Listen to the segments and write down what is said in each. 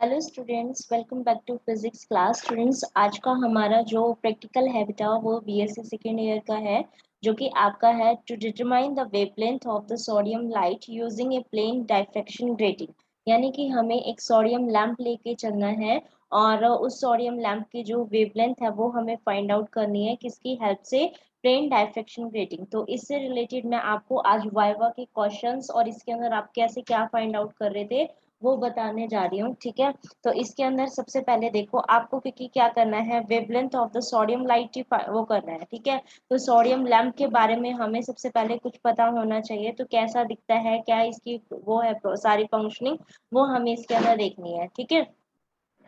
Hello students, welcome back to physics class. Students, आज का हमारा जो प्रैक्टिकल है बेटा वो बीएससी सेकेंड ईयर का है, जो कि आपका है to determine the wavelength of the sodium light using a plane diffraction grating. यानी कि हमें एक सोडियम लैंप लेके चलना है और उस सोडियम लैंप की जो वेवलेंथ है वो हमें फाइंड आउट करनी है किसकी हेल्प से, प्लेन डाइफ्रैक्शन ग्रेटिंग। तो इससे रिलेटेड मैं आपको आज वाइवा के क्वेश्चंस और इसके अंदर आप कैसे क्या फाइंड आउट कर रहे थे वो बताने जा रही हूँ। ठीक है, तो इसके अंदर सबसे पहले देखो आपको क्योंकि क्या करना है, wavelength of the sodium light वो करना है। ठीक है, तो सोडियम लैंप के बारे में हमें सबसे पहले कुछ पता होना चाहिए, तो कैसा दिखता है, क्या इसकी वो है सारी फंक्शनिंग, वो हमें इसके अंदर देखनी है। ठीक है,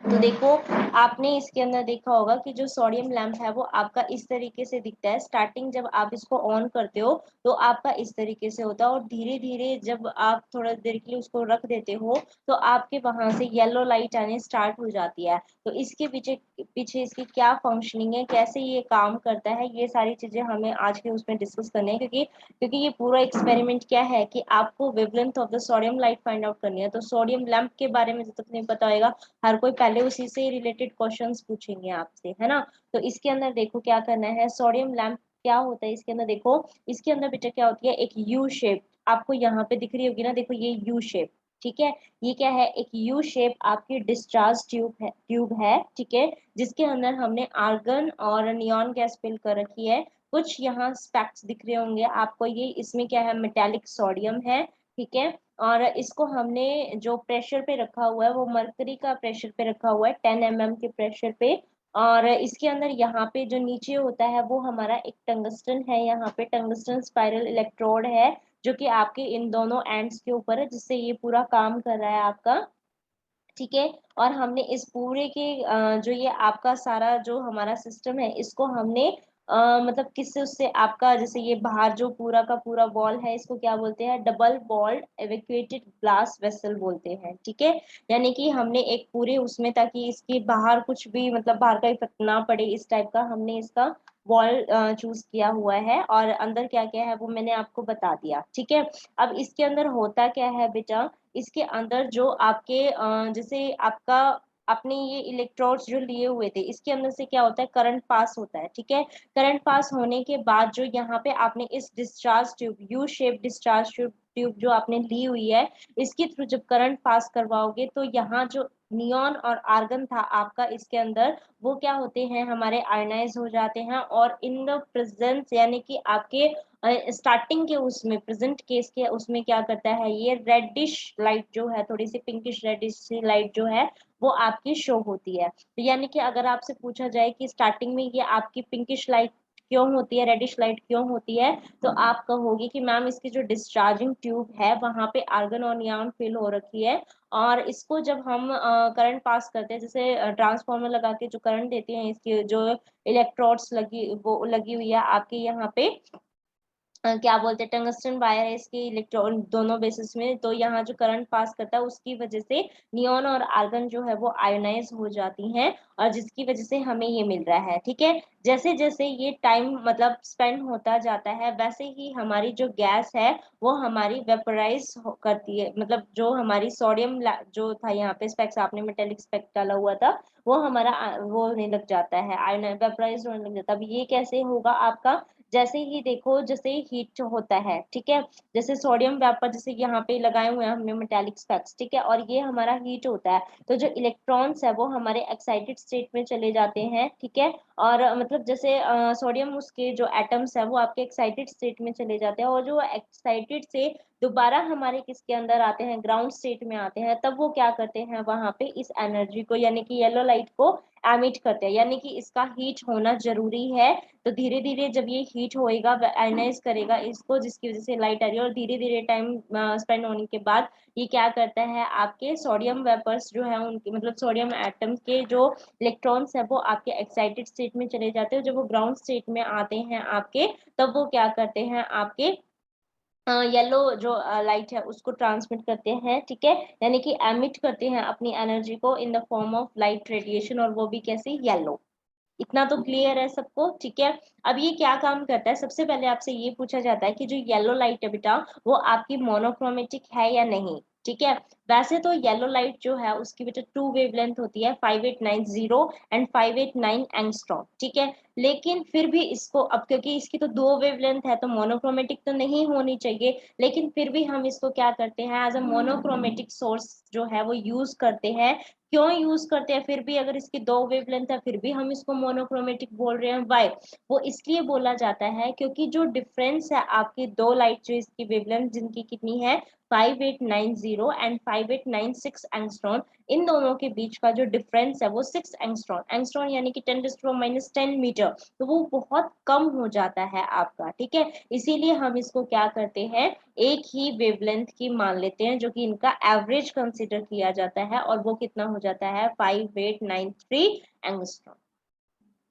तो देखो आपने इसके अंदर देखा होगा कि जो सोडियम लैंप है वो आपका इस तरीके से दिखता है। स्टार्टिंग जब आप इसको ऑन करते हो तो आपका इस तरीके से होता है, और धीरे धीरे जब आप थोड़ा देर के लिए उसको रख देते हो तो आपके वहां से येलो लाइट आने स्टार्ट हो जाती है। तो इसके पीछे पीछे इसकी क्या फंक्शनिंग है, कैसे ये काम करता है, ये सारी चीजें हमें आज के उसमें डिस्कस करनी है, क्योंकि ये पूरा एक्सपेरिमेंट क्या है कि आपको wavelength of the sodium light find out करनी है। तो सोडियम लैंप के बारे में जब तक नहीं पता होगा, हर कोई पहले उसी से रिलेटेड क्वेश्चंस पूछेंगे आपसे, है ना। तो इसके अंदर देखो क्या करना है, सोडियम लैंप क्या होता है इसके अंदर देखो। इसके अंदर बेटा क्या होती है, एक यू शेप आपको यहाँ पे दिख रही होगी ना, देखो ये यू शेप। ठीक है, ये क्या है, एक यू शेप आपकी डिस्चार्ज ट्यूब है। ठीक है, जिसके अंदर हमने आर्गन और नियॉन गैस फिल कर रखी है। कुछ यहाँ स्पेक्स दिख रहे होंगे आपको, ये इसमें क्या है, मेटेलिक सोडियम है। ठीक है, और इसको हमने जो प्रेशर पे रखा हुआ है वो मरकरी का प्रेशर पे रखा हुआ है, 10 mm के प्रेशर पे। और इसके अंदर यहाँ पे जो नीचे होता है वो हमारा एक टंगस्टन है, यहाँ पे टंगस्टन स्पाइरल इलेक्ट्रोड है, जो कि आपके इन दोनों एंड्स के ऊपर है, जिससे ये पूरा काम कर रहा है आपका। ठीक है, और हमने इस पूरे के जो ये आपका सारा जो हमारा सिस्टम है इसको हमने मतलब किससे, उससे आपका जैसे ये बाहर जो पूरा का पूरा वॉल है इसको क्या बोलते हैं, double walled evacuated glass vessel बोलते हैं। ठीक है, यानी कि हमने एक पूरे उसमें, ताकि इसके बाहर कुछ भी मतलब बाहर का इफेक्ट ना पड़े, इस टाइप का हमने इसका वॉल चूज किया हुआ है। और अंदर क्या क्या है वो मैंने आपको बता दिया। ठीक है, अब इसके अंदर होता क्या है बेटा, इसके अंदर जो आपके जैसे आपका अपने ये इलेक्ट्रोड्स जो लिए हुए थे, इसके अंदर से क्या होता है, करंट पास होता है। ठीक है, करंट पास होने के बाद जो यहाँ पे आपने इस discharge tube, U shape discharge tube जो आपने ली हुई है, इसके थ्रू जब करंट पास करवाओगे तो यहाँ जो नियॉन और आर्गन था आपका इसके अंदर, वो क्या होते हैं, हमारे आयनाइज हो जाते हैं। और इन द प्रेजेंस यानी कि आपके स्टार्टिंग के उसमें प्रेजेंट केस के उसमें क्या करता है, ये रेडिश लाइट जो है, थोड़ी सी पिंकिश रेडिश सी लाइट जो है वो आपकी शो होती है। तो यानी कि अगर आपसे पूछा जाए कि स्टार्टिंग में ये आपकी पिंकिश लाइट क्यों होती है, रेडिश लाइट क्यों होती है, तो आप कहोगे कि मैम इसकी जो डिस्चार्जिंग ट्यूब है वहां पे आर्गन और नियॉन फिल हो रखी है, और इसको जब हम करंट पास करते हैं, जैसे ट्रांसफार्मर लगा के जो करंट देते हैं, इसकी जो इलेक्ट्रोड्स लगी वो लगी हुई है आपके यहाँ पे, क्या बोलते हैं, टंगस्टन वायर है इसके इलेक्ट्रॉन दोनों बेसिस में, तो यहाँ जो करंट पास करता है उसकी वजह से नियॉन और आर्गन जो है वो आयोनाइज हो जाती हैं, और जिसकी वजह से हमें ये मिल रहा है। ठीक है, जैसे जैसे ये टाइम मतलब स्पेंड होता जाता है वैसे ही हमारी जो गैस है वो हमारी वेपराइज करती है, मतलब जो हमारी सोडियम जो था यहाँ पे स्पेक्स, आपने मेटेलिक स्पेक्ट डाला हुआ था, वो हमारा वो होने लग जाता है, आयन वेपराइज होने लग जाता है। अब ये कैसे होगा आपका, जैसे ही देखो जैसे हीट होता है। ठीक है, जैसे सोडियम वेपर जैसे यहाँ पे लगाए हुए हैं हमने मेटालिक स्पेक्स। ठीक है, और ये हमारा हीट होता है, तो जो इलेक्ट्रॉन्स है वो हमारे एक्साइटेड स्टेट में चले जाते हैं। ठीक है, और मतलब जैसे सोडियम उसके जो एटम्स है वो आपके एक्साइटेड स्टेट में चले जाते हैं, और जो एक्साइटेड से दोबारा हमारे किसके अंदर आते हैं, ग्राउंड स्टेट में आते हैं, तब वो क्या करते हैं, वहां पे इस एनर्जी को यानी कि येलो लाइट को एमिट करते हैं, यानी कि इसका हीट होना जरूरी है। तो धीरे धीरे जब ये हीट होएगा आयनाइज करेगा इसको, जिसकी वजह से लाइट आ रही है, और धीरे धीरे टाइम स्पेंड होने के बाद ये क्या करता है, आपके सोडियम वेपर्स जो है उनके मतलब सोडियम एटम के जो इलेक्ट्रॉन्स है वो आपके एक्साइटेड स्टेट में चले जाते हैं। जब वो ग्राउंड स्टेट में आते हैं आपके, तब वो क्या करते हैं, आपके येलो जो लाइट है उसको ट्रांसमिट करते हैं। ठीक है, यानी कि एमिट करते हैं अपनी एनर्जी को in the form of light radiation, और वो भी कैसे, येलो। इतना तो क्लियर है सबको। ठीक है, अब ये क्या काम करता है, सबसे पहले आपसे ये पूछा जाता है कि जो येलो लाइट है बेटा वो आपकी मोनोक्रोमेटिक है या नहीं। ठीक है। वैसे तो येलो लाइट जो है उसकी बेटा टू वेवलेंथ होती है 5890 एंड 589 एंगस्ट्रॉम, ठीक है। लेकिन फिर भी इसको अब क्योंकि इसकी तो दो वेवलेंथ है तो मोनोक्रोमेटिक तो नहीं होनी चाहिए, लेकिन फिर भी हम इसको क्या करते हैं एज अ मोनोक्रोमेटिक सोर्स जो है वो यूज करते हैं। क्यों यूज करते हैं फिर भी, अगर इसकी दो वेवलेंथ है फिर भी हम इसको मोनोक्रोमेटिक बोल रहे हैं, वाई? वो इसलिए बोला जाता है क्योंकि जो डिफरेंस है आपकी दो लाइट जो इसकी वेवलेंथ जिनकी कितनी है 5890 एंड 5896 एंगस्ट्रॉन, इन दोनों के बीच का जो डिफरेंस है वो 6 एंगस्ट्रॉन, एंगस्ट्रॉन यानी कि 10⁻10 मीटर, तो वो बहुत कम हो जाता है आपका, ठीक है। इसीलिए हम इसको क्या करते हैं, एक ही वेवलेंथ की मान लेते हैं जो कि इनका एवरेज कंसिडर किया जाता है, और वो कितना हो जाता है 5893 एंगस्ट्रॉन।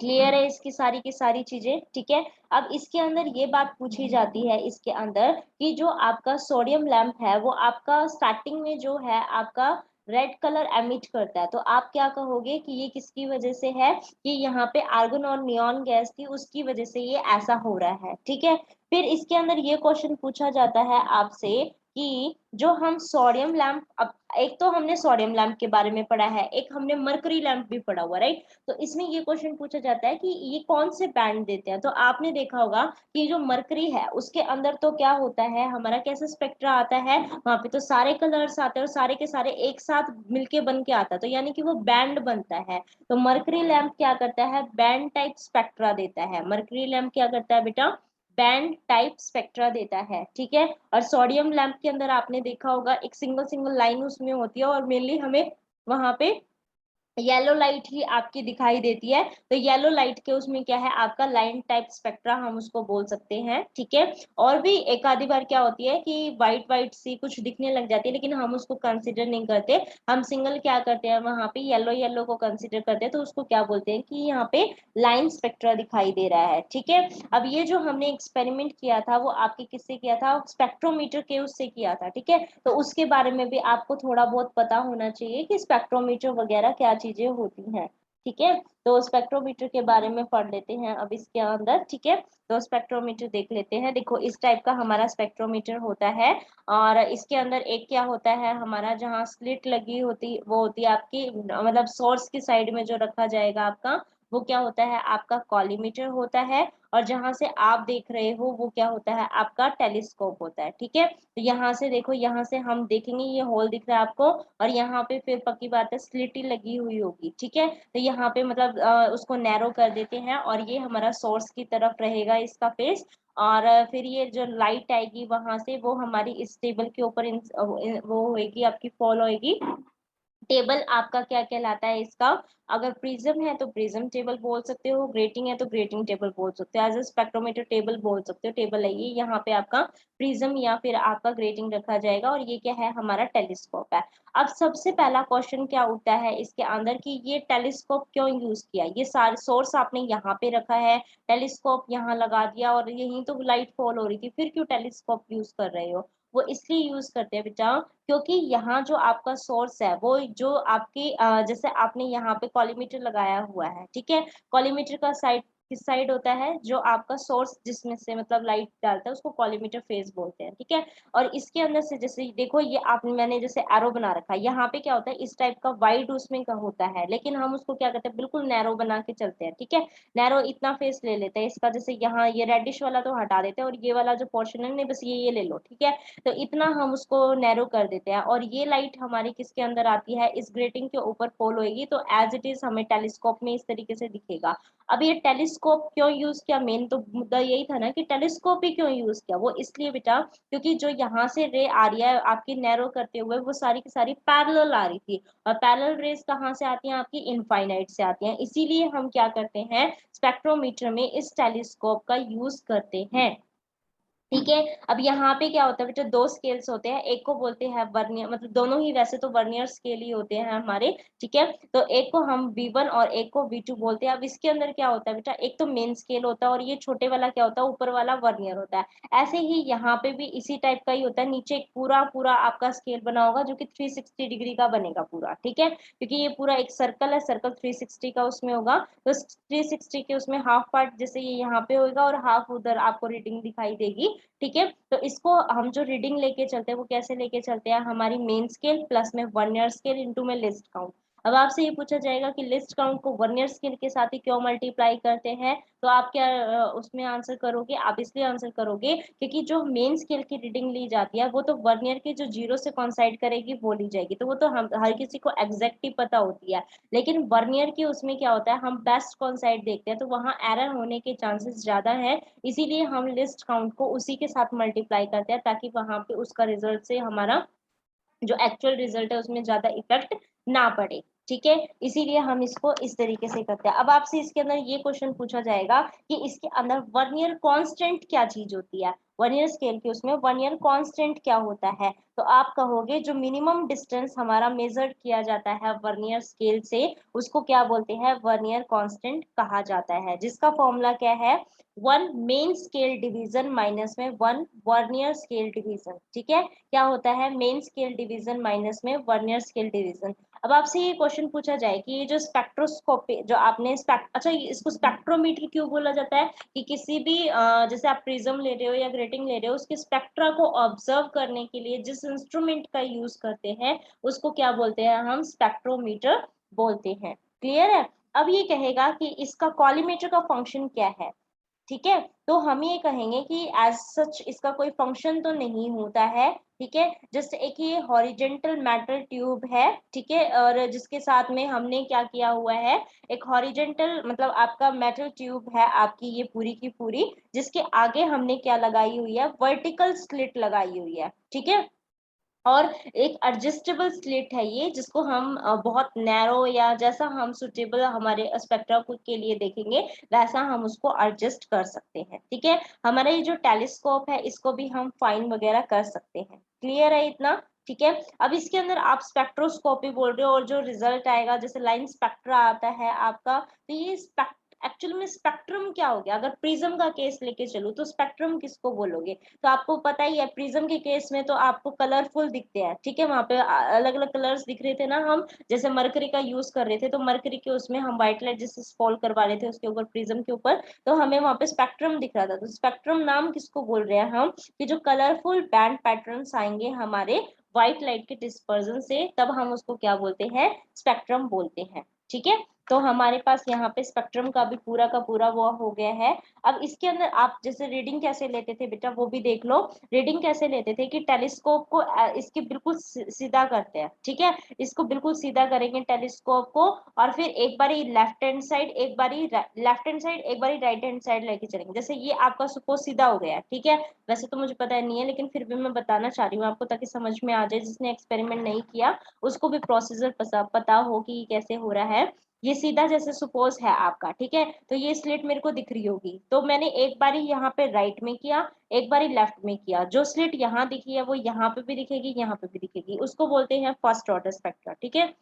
क्लियर है इसकी सारी की सारी चीजें, ठीक है। अब इसके अंदर ये बात पूछी जाती है इसके अंदर कि जो आपका सोडियम लैंप है वो आपका स्टार्टिंग में जो है आपका रेड कलर एमिट करता है, तो आप क्या कहोगे कि ये किसकी वजह से है, कि यहाँ पे आर्गन और नियॉन गैस थी उसकी वजह से ये ऐसा हो रहा है, ठीक है। फिर इसके अंदर ये क्वेश्चन पूछा जाता है आपसे कि जो हम सोडियम लैंप, अब एक तो हमने सोडियम लैंप के बारे में पढ़ा है, एक हमने मरकरी लैंप भी पढ़ा हुआ, राइट। तो इसमें ये क्वेश्चन पूछा जाता है कि ये कौन से बैंड देते हैं, तो आपने देखा होगा कि जो मरकरी है उसके अंदर तो क्या होता है हमारा, कैसा स्पेक्ट्रा आता है, वहां पे तो सारे कलर्स आते हैं और सारे के सारे एक साथ मिलके बन के आता है, तो यानी कि वो बैंड बनता है। तो मरकरी लैंप क्या करता है, बैंड टाइप स्पेक्ट्रा देता है। मरकरी लैंप क्या करता है बेटा, बैंड टाइप स्पेक्ट्रा देता है, ठीक है। और सोडियम लैंप के अंदर आपने देखा होगा एक सिंगल सिंगल लाइन उसमें होती है, और मेनली हमें वहां पे येलो लाइट ही आपकी दिखाई देती है, तो येलो लाइट के उसमें क्या है आपका लाइन टाइप स्पेक्ट्रा हम उसको बोल सकते हैं, ठीक है। और भी एक आधी बार क्या होती है कि व्हाइट व्हाइट सी कुछ दिखने लग जाती है, लेकिन हम उसको कंसिडर नहीं करते, हम सिंगल क्या करते हैं वहां पे येलो येलो को कंसिडर करते हैं, तो उसको क्या बोलते हैं कि यहाँ पे लाइन स्पेक्ट्रा दिखाई दे रहा है, ठीक है। अब ये जो हमने एक्सपेरिमेंट किया था वो आपके किससे किया था, स्पेक्ट्रोमीटर के उससे किया था, ठीक है। तो उसके बारे में भी आपको थोड़ा बहुत पता होना चाहिए कि स्पेक्ट्रोमीटर वगैरह क्या चीजें होती हैं, ठीक है। तो स्पेक्ट्रोमीटर के बारे में पढ़ लेते हैं अब इसके अंदर, ठीक है। तो स्पेक्ट्रोमीटर देख लेते हैं, देखो इस टाइप का हमारा स्पेक्ट्रोमीटर होता है, और इसके अंदर एक क्या होता है हमारा, जहाँ स्लिट लगी होती वो होती है आपकी, मतलब सोर्स की साइड में जो रखा जाएगा आपका, वो क्या होता है आपका कॉलीमीटर होता है, और जहां से आप देख रहे हो वो क्या होता है आपका टेलीस्कोप होता है, ठीक है। तो यहाँ से देखो, यहाँ से हम देखेंगे ये होल दिख रहा है आपको, और यहाँ पे फिर पक्की बात है स्लिट ही लगी हुई होगी, ठीक है। तो यहाँ पे मतलब उसको नैरो कर देते हैं, और ये हमारा सोर्स की तरफ रहेगा इसका फेस, और फिर ये जो लाइट आएगी वहां से वो हमारी इस टेबल के ऊपर वो होएगी आपकी फॉल होएगी। टेबल आपका क्या कहलाता है इसका, अगर प्रिज्म है तो प्रिज्म टेबल बोल सकते हो, ग्रेटिंग है तो ग्रेटिंग टेबल बोल सकते हो, एज अ स्पेक्ट्रोमीटर टेबल बोल सकते हो, टेबल है ये, यहाँ पे आपका प्रिज्म या फिर आपका ग्रेटिंग रखा जाएगा, और ये क्या है हमारा टेलीस्कोप है। अब सबसे पहला क्वेश्चन क्या उठता है इसके अंदर कि ये टेलीस्कोप क्यों यूज किया, ये सारे सोर्स आपने यहाँ पे रखा है, टेलीस्कोप यहाँ लगा दिया, और यहीं तो लाइट फॉल हो रही थी, फिर क्यों टेलीस्कोप यूज कर रहे हो। वो इसलिए यूज करते हैं बेटा क्योंकि यहाँ जो आपका सोर्स है वो जो आपकी जैसे आपने यहाँ पे कॉलीमीटर लगाया हुआ है, ठीक है। कॉलीमीटर का साइड किस साइड होता है, जो आपका सोर्स जिसमें से मतलब लाइट डालता है उसको कॉलीमीटर फेस बोलते हैं, ठीक है। और इसके अंदर से जैसे देखो ये आपने मैंने जैसे एरो बना रखा है, यहाँ पे क्या होता है इस टाइप का वाइड उसमें का होता है, लेकिन हम उसको क्या करते हैं बिल्कुल नैरो बना के चलते हैं, ठीक है। नैरो इतना फेस ले लेते हैं इसका, जैसे यहाँ ये रेडिश वाला तो हटा देते हैं, और ये वाला जो पोर्शन है नहीं बस ये ले लो, ठीक है। तो इतना हम उसको नैरो कर देते हैं, और ये लाइट हमारी किसके अंदर आती है, इस ग्रेटिंग के ऊपर फॉल होएगी, तो एज इट इज हमें टेलीस्कोप में इस तरीके से दिखेगा। अब ये टेलीस्कोप क्यों यूज किया, मेन तो मुद्दा यही था ना कि टेलीस्कोप ही क्यों यूज किया, वो इसलिए बेटा क्योंकि जो यहाँ से रे आ रही है आपकी नैरो करते हुए वो सारी की सारी पैरेलल आ रही थी, और पैरेलल रेज कहाँ से आती हैं आपकी इनफाइनाइट से आती हैं, इसीलिए हम क्या करते हैं स्पेक्ट्रोमीटर में इस टेलीस्कोप का यूज करते हैं, ठीक है। अब यहाँ पे क्या होता है बेटा, दो स्केल्स होते हैं, एक को बोलते हैं वर्नियर, मतलब दोनों ही वैसे तो वर्नियर स्केल ही होते हैं हमारे, ठीक है। तो एक को हम V1 और एक को V2 बोलते हैं। अब इसके अंदर क्या होता है बेटा, एक तो मेन स्केल होता है और ये छोटे वाला क्या होता है ऊपर वाला वर्नियर होता है। ऐसे ही यहाँ पे भी इसी टाइप का ही होता है, नीचे एक पूरा पूरा आपका स्केल बना होगा जो कि 360 डिग्री का बनेगा पूरा, ठीक है। क्योंकि ये पूरा एक सर्कल है, सर्कल 360 का उसमें होगा, तो 360 के उसमें हाफ पार्ट जैसे ये यहाँ पे होगा और हाफ उधर आपको रीडिंग दिखाई देगी, ठीक है। तो इसको हम जो रीडिंग लेके चलते हैं वो कैसे लेके चलते हैं, हमारी मेन स्केल प्लस में वर्नियर स्केल इनटू में लिस्ट काउंट। अब आपसे ये पूछा जाएगा कि लिस्ट काउंट को वर्नियर स्केल के साथ ही क्यों मल्टीप्लाई करते हैं, तो आप क्या उसमें आंसर करोगे, आप इसलिए आंसर करोगे क्योंकि जो मेन स्केल की रीडिंग ली जाती है वो तो वर्नियर के जो जीरो से कॉन्साइड करेगी वो ली जाएगी, तो वो तो हम हर किसी को एग्जैक्ट ही पता होती है। लेकिन वर्नियर की उसमें क्या होता है, हम बेस्ट कॉन्साइड देखते हैं तो वहां एरर होने के चांसेस ज्यादा है, इसीलिए हम लिस्ट काउंट को उसी के साथ मल्टीप्लाई करते हैं ताकि वहां पे उसका रिजल्ट से हमारा जो एक्चुअल रिजल्ट है उसमें ज्यादा इफेक्ट ना पड़े। ठीक है, इसीलिए हम इसको इस तरीके से करते हैं। अब आपसे इसके अंदर ये क्वेश्चन पूछा जाएगा कि इसके अंदर वर्नियर कांस्टेंट क्या चीज होती है, वर्नियर स्केल के उसमें वर्नियर कांस्टेंट क्या होता है, तो आप कहोगे जो मिनिमम डिस्टेंस हमारा मेजर किया जाता है वर्नियर स्केल से उसको क्या बोलते हैं, वर्नियर कांस्टेंट कहा जाता है, जिसका फॉर्मूला क्या है, one main scale division minus में वन वर्नियर स्केल डिवीजन। ठीक है, क्या होता है, मेन स्केल डिवीजन माइनस में वर्नियर स्केल डिवीजन। अब आपसे ये क्वेश्चन पूछा जाए कि ये जो स्पेक्ट्रोस्कोपी जो आपने अच्छा इसको स्पेक्ट्रोमीटर क्यों बोला जाता है, कि किसी भी जैसे आप प्रिज्म ले रहे हो या ग्रेटिंग ले रहे हो उसके स्पेक्ट्रा को ऑब्जर्व करने के लिए जिस इंस्ट्रूमेंट का यूज करते हैं उसको क्या बोलते हैं, हम स्पेक्ट्रोमीटर बोलते हैं। क्लियर है। अब ये कहेगा कि इसका कॉलीमेटर का फंक्शन क्या है। ठीक है, तो हम ये कहेंगे कि एज सच इसका कोई फंक्शन तो नहीं होता है। ठीक है, जस्ट एक ये हॉरिजेंटल मेटल ट्यूब है, ठीक है, और जिसके साथ में हमने क्या किया हुआ है, एक हॉरिजेंटल मतलब आपका मेटल ट्यूब है आपकी ये पूरी की पूरी, जिसके आगे हमने क्या लगाई हुई है, वर्टिकल स्लिट लगाई हुई है। ठीक है, और एक एडजस्टेबल स्लिट है ये, जिसको हम बहुत नैरो या जैसा हम सुटेबल हमारे स्पेक्ट्रा के लिए देखेंगे वैसा हम उसको एडजस्ट कर सकते हैं। ठीक है, हमारा ये जो टेलीस्कोप है इसको भी हम फाइन वगैरह कर सकते हैं। क्लियर है इतना। ठीक है, अब इसके अंदर आप स्पेक्ट्रोस्कोपी बोल रहे हो और जो रिजल्ट आएगा जैसे लाइन स्पेक्ट्रा आता है आपका, तो ये एक्चुअल में स्पेक्ट्रम क्या हो गया, अगर प्रिज्म का केस लेके चलूं तो स्पेक्ट्रम किसको बोलोगे, तो आपको पता ही है प्रिज्म के केस में तो आपको कलरफुल दिखते हैं। ठीक है, वहां पे अलग अलग कलर्स दिख रहे थे ना, हम जैसे मरकरी का यूज कर रहे थे तो मरकरी के उसमें हम व्हाइट लाइट जैसे फॉल करवा रहे थे उसके ऊपर प्रिज्म के ऊपर, तो हमें वहां पे स्पेक्ट्रम दिख रहा था। तो स्पेक्ट्रम नाम किसको बोल रहे हैं हम, कि जो कलरफुल बैंड पैटर्न्स आएंगे हमारे व्हाइट लाइट के डिस्पर्जन से तब हम उसको क्या बोलते हैं, स्पेक्ट्रम बोलते हैं। ठीक है, तो हमारे पास यहाँ पे स्पेक्ट्रम का पूरा वो हो गया है। अब इसके अंदर आप जैसे रीडिंग कैसे लेते थे बेटा वो भी देख लो। रीडिंग कैसे लेते थे कि टेलीस्कोप को इसके बिल्कुल सीधा करते हैं। ठीक है, इसको बिल्कुल सीधा करेंगे टेलीस्कोप को, और फिर एक बारी लेफ्ट हैंड साइड एक बारी लेफ्ट हैंड साइड एक बारी राइट हैंड साइड लेके चलेंगे। जैसे ये आपका सपोज सीधा हो गया, ठीक है, वैसे तो मुझे पता नहीं है लेकिन फिर भी मैं बताना चाह रही हूँ आपको ताकि समझ में आ जाए, जिसने एक्सपेरिमेंट नहीं किया उसको भी प्रोसीजर पता हो कि कैसे हो रहा है। ये सीधा जैसे सपोज है आपका, ठीक है, तो ये स्लिट मेरे को दिख रही होगी, तो मैंने एक बारी यहाँ पे राइट में किया एक बारी लेफ्ट में किया, जो स्लिट यहाँ दिखी है वो यहाँ पे भी दिखेगी यहाँ पे भी दिखेगी, उसको बोलते हैं फर्स्ट ऑर्डर स्पेक्ट्रा। ठीक है,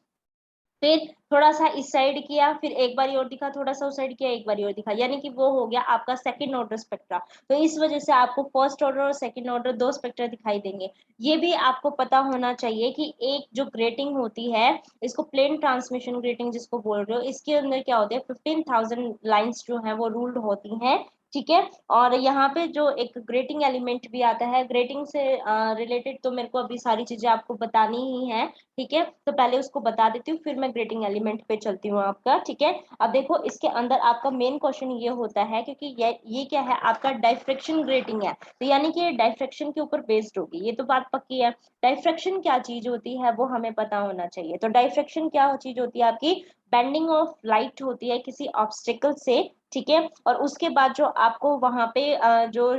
फिर थोड़ा सा इस साइड किया फिर एक बारी और दिखा, थोड़ा सा उस साइड किया एक बारी और दिखा, यानी कि वो हो गया आपका सेकंड ऑर्डर स्पेक्ट्रा। तो इस वजह से आपको फर्स्ट ऑर्डर और सेकंड ऑर्डर दो स्पेक्ट्रा दिखाई देंगे। ये भी आपको पता होना चाहिए कि एक जो ग्रेटिंग होती है इसको प्लेन ट्रांसमिशन ग्रेटिंग जिसको बोल रहे हो, इसके अंदर क्या होते हैं 15,000 लाइंस जो है वो रूल्ड होती हैं। ठीक है, और यहाँ पे जो एक ग्रेटिंग एलिमेंट भी आता है, ग्रेटिंग से रिलेटेड तो मेरे को अभी सारी चीजें आपको बतानी ही है। ठीक है, तो पहले उसको बता देती हूँ फिर मैं ग्रेटिंग एलिमेंट पे चलती हूँ आपका। ठीक है, अब देखो इसके अंदर आपका मेन क्वेश्चन ये होता है क्योंकि ये क्या है आपका डाइफ्रैक्शन ग्रेटिंग है, तो यानी कि ये डाइफ्रैक्शन के ऊपर बेस्ड होगी, ये तो बात पक्की है। डाइफ्रैक्शन क्या चीज होती है वो हमें पता होना चाहिए। तो डाइफ्रैक्शन क्या चीज होती है आपकी, बेंडिंग ऑफ लाइट होती है किसी ऑब्स्टिकल से। ठीक है, और उसके बाद जो आपको वहां पे जो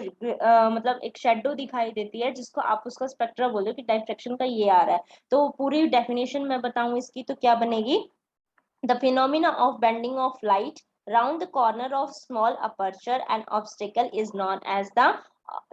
मतलब एक शेडो दिखाई देती है जिसको आप उसका स्पेक्ट्रा बोल हो कि डाइफ्रैक्शन का ये आ रहा है, तो पूरी डेफिनेशन मैं बताऊं इसकी तो क्या बनेगी, the phenomena of bending of light round the corner of small aperture and obstacle is known as the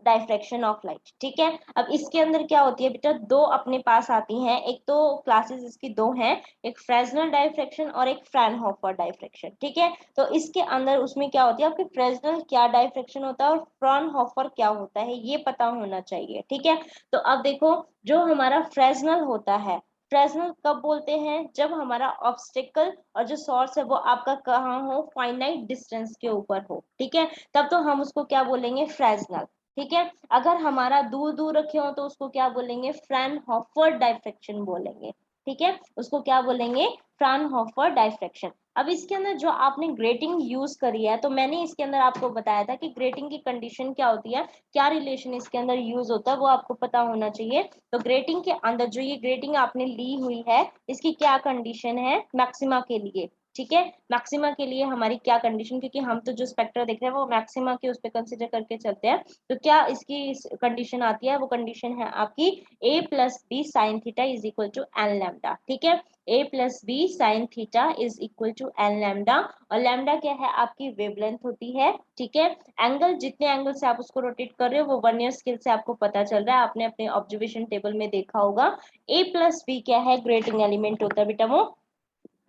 diffraction of light. ठीक है, अब इसके अंदर क्या होती है बेटा, दो अपने पास आती हैं, एक तो क्लासेस इसकी दो हैं, एक फ्रेजनल डाइफ्रैक्शन और एक फ्रैनहोफर डाइफ्रैक्शन। ठीक है, तो इसके अंदर उसमें क्या होती है आपकी फ्रेजनल क्या डाइफ्रैक्शन होता है और फ्रैनहोफर क्या होता है ये पता होना चाहिए। ठीक है, तो अब देखो जो हमारा फ्रेजनल होता है, फ्रेजनल कब बोलते हैं, जब हमारा ऑब्स्टिकल और जो सोर्स है वो आपका कहाँ हो, फाइनाइट डिस्टेंस के ऊपर हो। ठीक है, तब तो हम उसको क्या बोलेंगे, फ्रेजनल। ठीक है। अगर हमारा दूर दूर रखे हो तो उसको क्या बोलेंगे, फ्राउनहोफर डायफ्रैक्शन बोलेंगे। ठीक है, उसको क्या बोलेंगे, फ्राउनहोफर डायफ्रैक्शन। अब इसके अंदर जो आपने ग्रेटिंग यूज करी है, तो मैंने इसके अंदर आपको बताया था कि ग्रेटिंग की कंडीशन क्या होती है, क्या रिलेशन इसके अंदर यूज होता है, वो आपको पता होना चाहिए। तो ग्रेटिंग के अंदर जो ये ग्रेटिंग आपने ली हुई है, इसकी क्या कंडीशन है मैक्सिमा के लिए। ठीक है, मैक्सिमा के लिए हमारी क्या कंडीशन, क्योंकि हम तो जो स्पेक्ट्रा देख रहे हैं वो मैक्सिमा के उस पर कंसिडर करके चलते हैं। तो क्या इसकी कंडीशन आती है, वो कंडीशन है आपकी a plus b sine theta is equal to n lambda. ठीक है, a plus b sine theta is equal to n lambda. और लैम्डा क्या है, आपकी वेवलेंथ होती है। ठीक है, एंगल, जितने एंगल से आप उसको रोटेट कर रहे हो वो वर्नियर स्केल से आपको पता चल रहा है, आपने अपने ऑब्जर्वेशन टेबल में देखा होगा। a प्लस बी क्या है, ग्रेटिंग एलिमेंट होता है बेटा वो।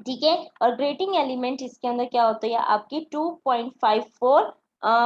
ठीक है, और ग्रेटिंग एलिमेंट इसके अंदर क्या होता है, आपकी 2.54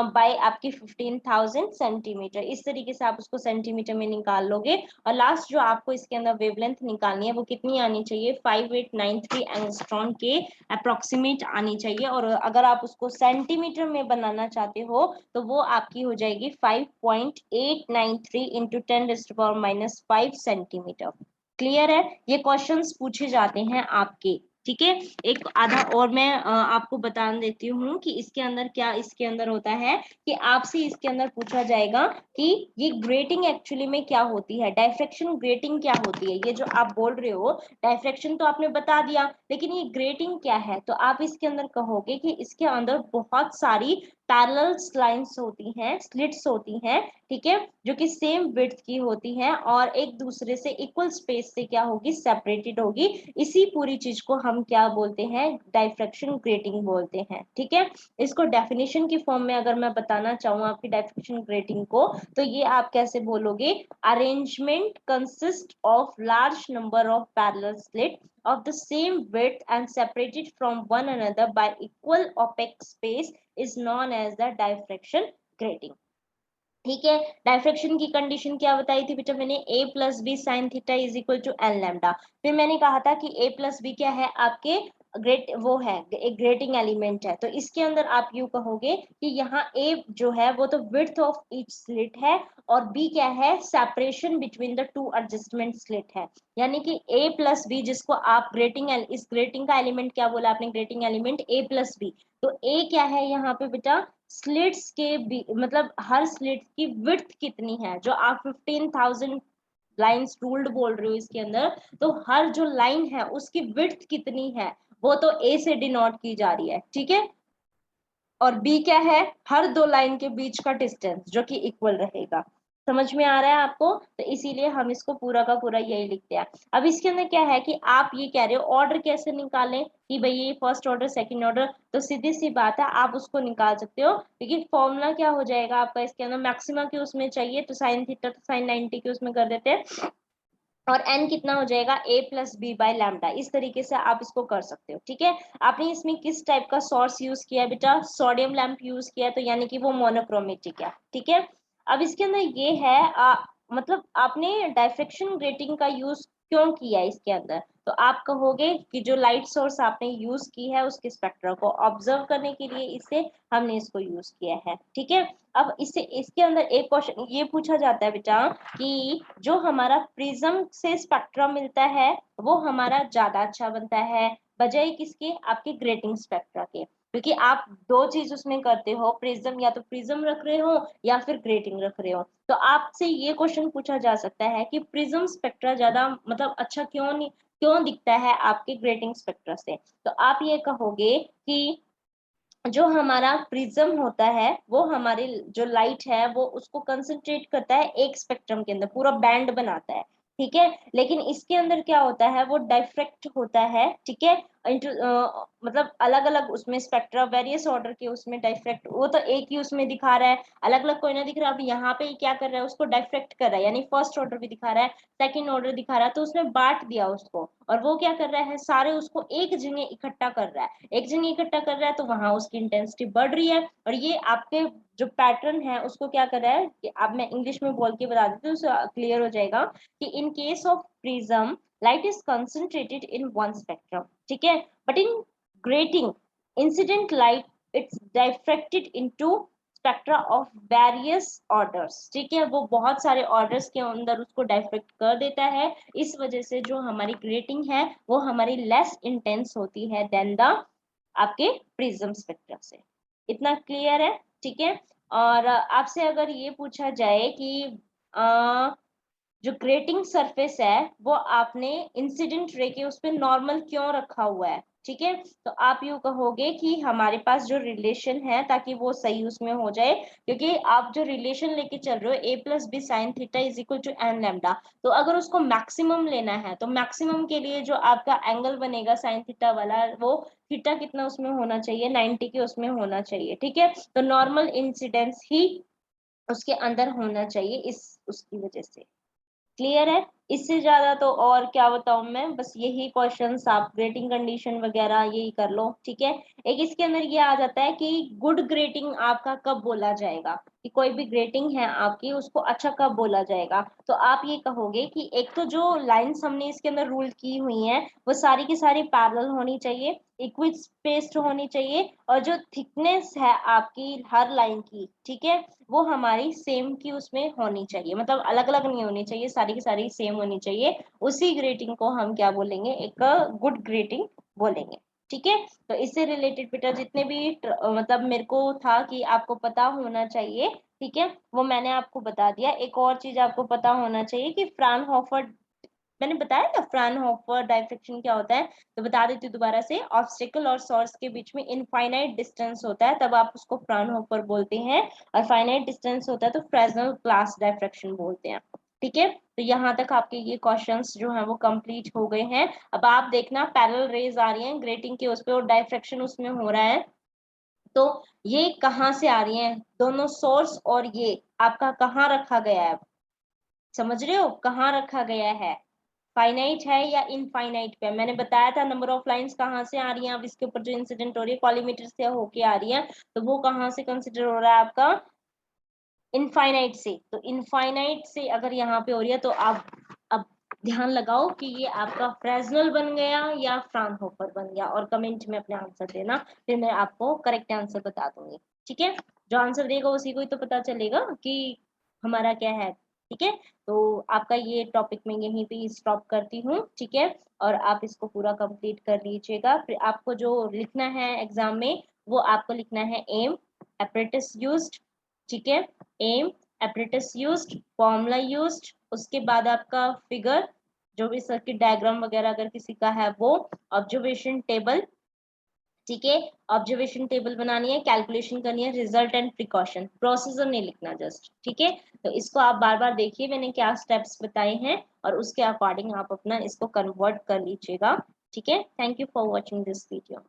बाय आपकी 15,000 सेंटीमीटर, इस तरीके से आप उसको सेंटीमीटर में निकाल लोगे। और लास्ट जो आपको इसके अंदर वेवलेंथ निकालनी है वो कितनी आनी चाहिए, 5893 एंगस्ट्रॉन के अप्रोक्सीमेट आनी चाहिए। और अगर आप उसको सेंटीमीटर में बनाना चाहते हो तो वो आपकी हो जाएगी 5.893 इंटू 10⁻⁻5 सेंटीमीटर। क्लियर है, ये क्वेश्चंस पूछे जाते हैं आपके। ठीक है, एक आधा और मैं आपको बता देती हूँ कि इसके अंदर क्या, इसके अंदर होता है कि आपसे इसके अंदर पूछा जाएगा कि ये ग्रेटिंग एक्चुअली में क्या होती है, डायफ्रैक्शन ग्रेटिंग क्या होती है। ये जो आप बोल रहे हो डायफ्रैक्शन तो आपने बता दिया, लेकिन ये ग्रेटिंग क्या है, तो आप इसके अंदर कहोगे कि इसके अंदर बहुत सारी पैरेलल लाइंस होती हैं, स्लिट्स होती हैं। ठीक है, जो कि सेम विड्थ की होती हैं और एक दूसरे से इक्वल स्पेस से क्या होगी, सेपरेटेड होगी। इसी पूरी चीज को हम क्या बोलते हैं, डायफ्रैक्शन ग्रेटिंग बोलते हैं। ठीक है, इसको डेफिनेशन की फॉर्म में अगर मैं बताना चाहूँ आपकी डायफ्रैक्शन ग्रेटिंग को, तो ये आप कैसे बोलोगे, arrangement consist of large number of parallel slit of the same width and separated from one another by equal opaque space is known as the diffraction grating। ठीक है, डायफ्रैक्शन की कंडीशन क्या बताई थी बेटा मैंने, a plus b sine theta is equal to n lambda. फिर मैंने कहा था कि a प्लस बी क्या है, आपके ग्रेट वो है, एक ग्रेटिंग एलिमेंट है। तो इसके अंदर आप यू कहोगे कि यहाँ a जो है वो तो विड्थ ऑफ ईच स्लिट है, और b क्या है, separation between the two adjustment slit है। यानी कि a प्लस बी, जिसको आप ग्रेटिंग, इस ग्रेटिंग का एलिमेंट क्या बोला आपने, grating element a plus b. तो a क्या है यहाँ पे बेटा, स्लिट्स के मतलब हर स्लिट की विड्थ कितनी है, जो आप 15,000 लाइंस रूल्ड बोल रहे हो इसके अंदर, तो हर जो लाइन है उसकी विड्थ कितनी है, वो तो ए से डिनोट की जा रही है। ठीक है, और बी क्या है, हर दो लाइन के बीच का डिस्टेंस जो कि इक्वल रहेगा। समझ में आ रहा है आपको, तो इसीलिए हम इसको पूरा का पूरा यही लिखते हैं। अब इसके अंदर क्या है कि आप ये कह रहे हो ऑर्डर कैसे निकालें, कि भाई ये फर्स्ट ऑर्डर सेकंड ऑर्डर, तो सीधी सी बात है आप उसको निकाल सकते हो, क्योंकि फॉर्मूला क्या हो जाएगा आपका इसके अंदर, मैक्सिमा के उसमें चाहिए तो साइन थीटा तो साइन 90 के उसमें कर देते हैं, और n कितना हो जाएगा, a plus b by lambda. इस तरीके से आप इसको कर सकते हो। ठीक है, आपने इसमें किस टाइप का सोर्स यूज किया है बेटा, सोडियम लैंप यूज किया है, तो यानी कि वो मोनोक्रोमेटिक है। ठीक है, अब इसके अंदर ये है मतलब आपने डायफ्रैक्शन ग्रेटिंग का यूज क्यों किया है इसके अंदर, तो आप कहोगे कि जो लाइट सोर्स आपने यूज की है उसके स्पेक्ट्रा को ऑब्जर्व करने के लिए इसे हमने इसको यूज किया है। ठीक है, अब इसे इसके अंदर एक क्वेश्चन ये पूछा जाता है बेटा कि जो हमारा प्रिज्म से स्पेक्ट्रम मिलता है वो हमारा ज्यादा अच्छा बनता है बजाय किसके, आपके ग्रेटिंग स्पेक्ट्रा के, क्योंकि आप दो चीज उसमें करते हो, प्रिज्म या तो प्रिज्म रख रहे हो या फिर ग्रेटिंग रख रहे हो। तो आपसे ये क्वेश्चन पूछा जा सकता है कि प्रिज्म स्पेक्ट्रा ज्यादा मतलब अच्छा क्यों नहीं, क्यों दिखता है आपके ग्रेटिंग स्पेक्ट्रा से। तो आप ये कहोगे कि जो हमारा प्रिज्म होता है वो हमारी जो लाइट है वो उसको कंसंट्रेट करता है एक स्पेक्ट्रम के अंदर, पूरा बैंड बनाता है। ठीक है, लेकिन इसके अंदर क्या होता है, वो डाइफ्रैक्ट होता है। ठीक है, इंटू मतलब अलग अलग उसमें स्पेक्ट्रा वेरियस ऑर्डर के उसमें डाइफ्रैक्ट, वो तो एक ही उसमें दिखा रहा है, अलग अलग कोई ना दिख रहा। अब यहाँ पे क्या कर रहा है, उसको डाइफ्रैक्ट कर रहा है, यानी फर्स्ट ऑर्डर भी दिखा रहा है, सेकंड ऑर्डर दिखा रहा है, तो उसने बांट दिया उसको, और वो क्या कर रहा है, सारे उसको एक जगह इकट्ठा कर रहा है, एक जगह इकट्ठा कर रहा है, तो वहां उसकी इंटेंसिटी बढ़ रही है। और ये आपके जो पैटर्न है उसको क्या कर रहा है, कि अब मैं इंग्लिश में बोल के बता देती हूँ उससे क्लियर हो जाएगा, कि in case of prism light is concentrated in one spectrum, ठीक है, but in grating incident light it's diffracted into spectra of various orders, ठीक है, वो बहुत सारे ऑर्डर्स के अंदर उसको डाइफ्रेक्ट कर देता है। इस वजह से जो हमारी ग्रेटिंग है वो हमारी लेस इंटेंस होती है देन द आपके प्रिज्म स्पेक्ट्रा से। इतना क्लियर है, ठीक है। और आपसे अगर ये पूछा जाए कि जो ग्रेटिंग सरफेस है वो आपने इंसिडेंट रे के उस पर नॉर्मल क्यों रखा हुआ है, ठीक है, तो आप यूं कहोगे कि हमारे पास जो रिलेशन है ताकि वो सही उसमें हो जाए, क्योंकि आप जो रिलेशन लेके चल रहे हो a plus b sine theta is equal to n lambda, तो अगर उसको मैक्सिमम लेना है तो मैक्सिमम के लिए जो आपका एंगल बनेगा साइन थीटा वाला वो थीटा कितना उसमें होना चाहिए, 90 के उसमें होना चाहिए, ठीक है, तो नॉर्मल इंसिडेंस ही उसके अंदर होना चाहिए इस उसकी वजह से। क्लियर है, इससे ज्यादा तो और क्या बताऊं मैं, बस यही क्वेश्चंस आप ग्रेटिंग कंडीशन वगैरह यही कर लो, ठीक है। एक इसके अंदर ये आ जाता है कि गुड ग्रेटिंग आपका कब बोला जाएगा, कि कोई भी ग्रेटिंग है आपकी उसको अच्छा कब बोला जाएगा, तो आप ये कहोगे कि एक तो जो लाइंस हमने इसके अंदर रूल की हुई हैं वो सारी की सारी पैरेलल होनी चाहिए, इक्वल स्पेस्ड होनी चाहिए, और जो थिकनेस है आपकी हर लाइन की, ठीक है, वो हमारी सेम की उसमें होनी चाहिए, मतलब अलग अलग नहीं होनी चाहिए, सारी की सारी सेम होनी चाहिए। उसी ग्रेटिंग को हम क्या बोलेंगे, एक गुड ग्रेटिंग बोलेंगे, ठीक है। तो इससे रिलेटेड बेटा जितने भी मतलब मेरे को था कि आपको पता होना चाहिए, ठीक है, वो मैंने आपको बता दिया। एक और चीज आपको पता होना चाहिए कि फ्राउनहोफर, मैंने बताया था फ्राउनहोफर डाइफ्रेक्शन क्या होता है, तो बता देती हूँ दोबारा से, ऑब्स्टेकल और सोर्स के बीच में इनफाइनाइट डिस्टेंस होता है तब आप उसको फ्राउनहोफर बोलते हैं, और फाइनाइट डिस्टेंस होता है तो फ्रेस्नेल क्लास डाइफ्रेक्शन बोलते हैं, ठीक है। तो यहाँ तक आपके ये क्वेश्चंस जो हैं वो कंप्लीट हो गए हैं। अब आप देखना पैरेलल रेज आ रही हैं ग्रेटिंग के उस पे और डाइफ्रेक्शन उसमें हो रहा है, तो ये कहाँ से आ रही हैं दोनों सोर्स, और ये आपका कहाँ रखा गया है, समझ रहे हो कहाँ रखा गया है, फाइनाइट है या इनफाइनाइट पे। मैंने बताया था नंबर ऑफ लाइंस कहाँ से आ रही हैं, अब इसके ऊपर जो इंसिडेंट हो रही है कॉलीमीटर से होके आ रही है, तो वो कहाँ से कंसिडर हो रहा है आपका, इनफाइनाइट से। तो इनफाइनाइट से अगर यहाँ पे हो रही है तो आप अब ध्यान लगाओ कि ये आपका फ्रेस्नेल बन गया या फ्राउनहोफर बन गया, और कमेंट में अपने आंसर देना, फिर मैं आपको करेक्ट आंसर बता दूंगी, ठीक है। जो आंसर देगा उसी को ही तो पता चलेगा कि हमारा क्या है, ठीक है। तो आपका ये टॉपिक मैं यहीं पे स्टॉप करती हूँ, ठीक है, और आप इसको पूरा कंप्लीट कर लीजिएगा। फिर आपको जो लिखना है एग्जाम में वो आपको लिखना है एम, एपरेटस यूज्ड, ठीक है, aim, apparatus used, formula used, उसके बाद आपका फिगर, जो भी सर्किट डायग्राम वगैरह अगर किसी का है वो, ऑब्जर्वेशन टेबल, ठीक है, ऑब्जर्वेशन टेबल बनानी है, कैलकुलेशन करनी है, रिजल्ट एंड प्रिकॉशन, प्रोसीजर नहीं लिखना जस्ट, ठीक है। तो इसको आप बार बार देखिए मैंने क्या स्टेप्स बताए हैं और उसके अकॉर्डिंग आप अपना इसको कन्वर्ट कर लीजिएगा, ठीक है। Thank you for watching this video.